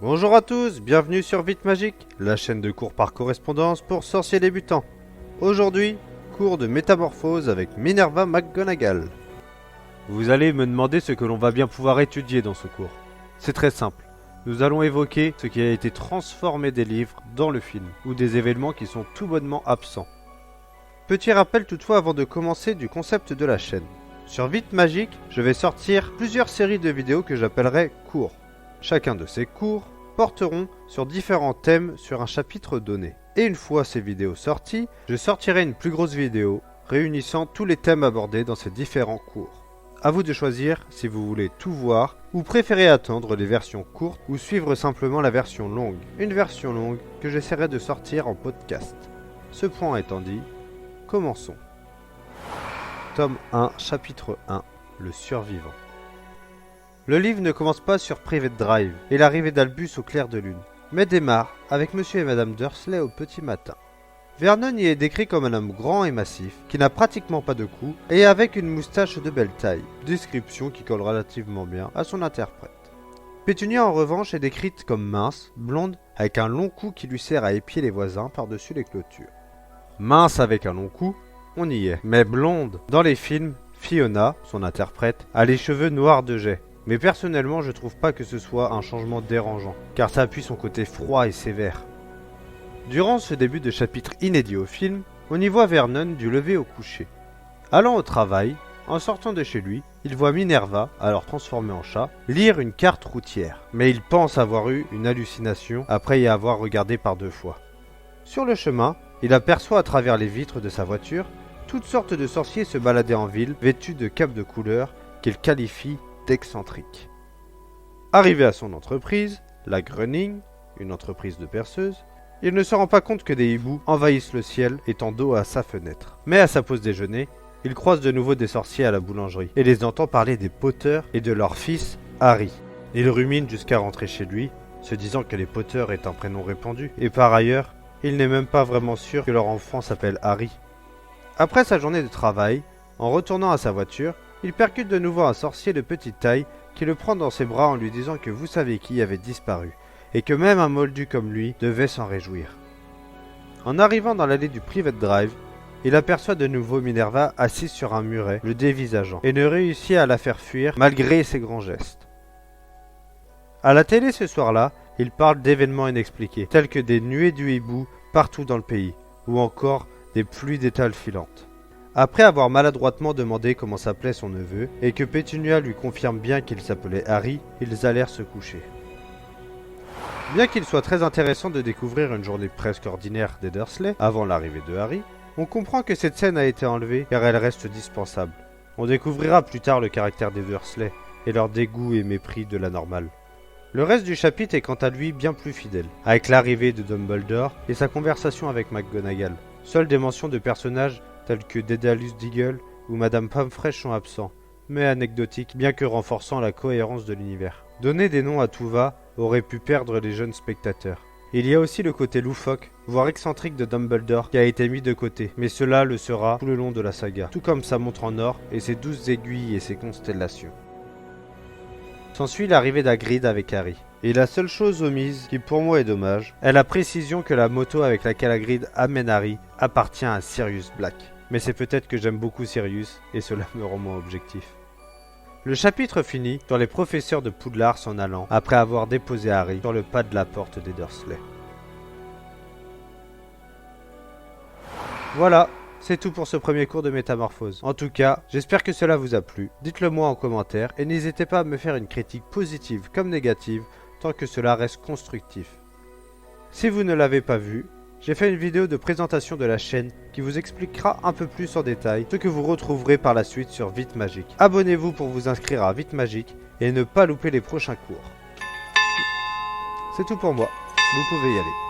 Bonjour à tous, bienvenue sur Vite Magique, la chaîne de cours par correspondance pour sorciers débutants. Aujourd'hui, cours de métamorphose avec Minerva McGonagall. Vous allez me demander ce que l'on va bien pouvoir étudier dans ce cours. C'est très simple. Nous allons évoquer ce qui a été transformé des livres dans le film, ou des événements qui sont tout bonnement absents. Petit rappel toutefois avant de commencer du concept de la chaîne. Sur Vite Magique, je vais sortir plusieurs séries de vidéos que j'appellerai cours. Chacun de ces cours porteront sur différents thèmes sur un chapitre donné. Et une fois ces vidéos sorties, je sortirai une plus grosse vidéo réunissant tous les thèmes abordés dans ces différents cours. A vous de choisir si vous voulez tout voir ou préférez attendre les versions courtes ou suivre simplement la version longue. Une version longue que j'essaierai de sortir en podcast. Ce point étant dit, commençons. Tome 1, chapitre 1, le survivant. Le livre ne commence pas sur Private Drive et l'arrivée d'Albus au clair de lune, mais démarre avec Monsieur et Madame Dursley au petit matin. Vernon y est décrit comme un homme grand et massif, qui n'a pratiquement pas de cou et avec une moustache de belle taille, description qui colle relativement bien à son interprète. Pétunia en revanche est décrite comme mince, blonde, avec un long cou qui lui sert à épier les voisins par-dessus les clôtures. Mince avec un long cou, on y est, mais blonde. Dans les films, Fiona, son interprète, a les cheveux noirs de jais. Mais personnellement, je trouve pas que ce soit un changement dérangeant, car ça appuie son côté froid et sévère. Durant ce début de chapitre inédit au film, on y voit Vernon du lever au coucher. Allant au travail, en sortant de chez lui, il voit Minerva, alors transformée en chat, lire une carte routière. Mais il pense avoir eu une hallucination après y avoir regardé par 2 fois. Sur le chemin, il aperçoit à travers les vitres de sa voiture toutes sortes de sorciers se balader en ville, vêtus de capes de couleur qu'il qualifie d'excentrique. Arrivé à son entreprise, la Grunning, une entreprise de perceuse, il ne se rend pas compte que des hiboux envahissent le ciel étant dos à sa fenêtre. Mais à sa pause déjeuner, il croise de nouveau des sorciers à la boulangerie et les entend parler des Potter et de leur fils Harry. Il rumine jusqu'à rentrer chez lui, se disant que les Potter est un prénom répandu et par ailleurs, il n'est même pas vraiment sûr que leur enfant s'appelle Harry. Après sa journée de travail, en retournant à sa voiture, il percute de nouveau un sorcier de petite taille qui le prend dans ses bras en lui disant que vous savez qui avait disparu et que même un moldu comme lui devait s'en réjouir. En arrivant dans l'allée du Private Drive, il aperçoit de nouveau Minerva assise sur un muret, le dévisageant, et ne réussit à la faire fuir malgré ses grands gestes. À la télé ce soir-là, il parle d'événements inexpliqués, tels que des nuées du hibou partout dans le pays, ou encore des pluies d'étals filantes. Après avoir maladroitement demandé comment s'appelait son neveu, et que Pétunia lui confirme bien qu'il s'appelait Harry, ils allèrent se coucher. Bien qu'il soit très intéressant de découvrir une journée presque ordinaire des Dursley, avant l'arrivée de Harry, on comprend que cette scène a été enlevée car elle reste dispensable. On découvrira plus tard le caractère des Dursley, et leur dégoût et mépris de la normale. Le reste du chapitre est quant à lui bien plus fidèle, avec l'arrivée de Dumbledore et sa conversation avec McGonagall. Seules des mentions de personnages tels que Dédalus Diggle ou Madame Pomfresh sont absents, mais anecdotiques bien que renforçant la cohérence de l'univers. Donner des noms à tout va aurait pu perdre les jeunes spectateurs. Il y a aussi le côté loufoque, voire excentrique de Dumbledore qui a été mis de côté, mais cela le sera tout le long de la saga, tout comme sa montre en or et ses 12 aiguilles et ses constellations. S'ensuit l'arrivée d'Hagrid avec Harry. Et la seule chose omise, qui pour moi est dommage, est la précision que la moto avec laquelle Hagrid amène Harry appartient à Sirius Black. Mais c'est peut-être que j'aime beaucoup Sirius, et cela me rend moins objectif. Le chapitre finit sur les professeurs de Poudlard s'en allant, après avoir déposé Harry sur le pas de la porte des Dursley. Voilà, c'est tout pour ce premier cours de métamorphose. En tout cas, j'espère que cela vous a plu. Dites-le moi en commentaire, et n'hésitez pas à me faire une critique positive comme négative, tant que cela reste constructif. Si vous ne l'avez pas vu, j'ai fait une vidéo de présentation de la chaîne qui vous expliquera un peu plus en détail ce que vous retrouverez par la suite sur Vite Magique. Abonnez-vous pour vous inscrire à Vite Magique et ne pas louper les prochains cours. C'est tout pour moi, vous pouvez y aller.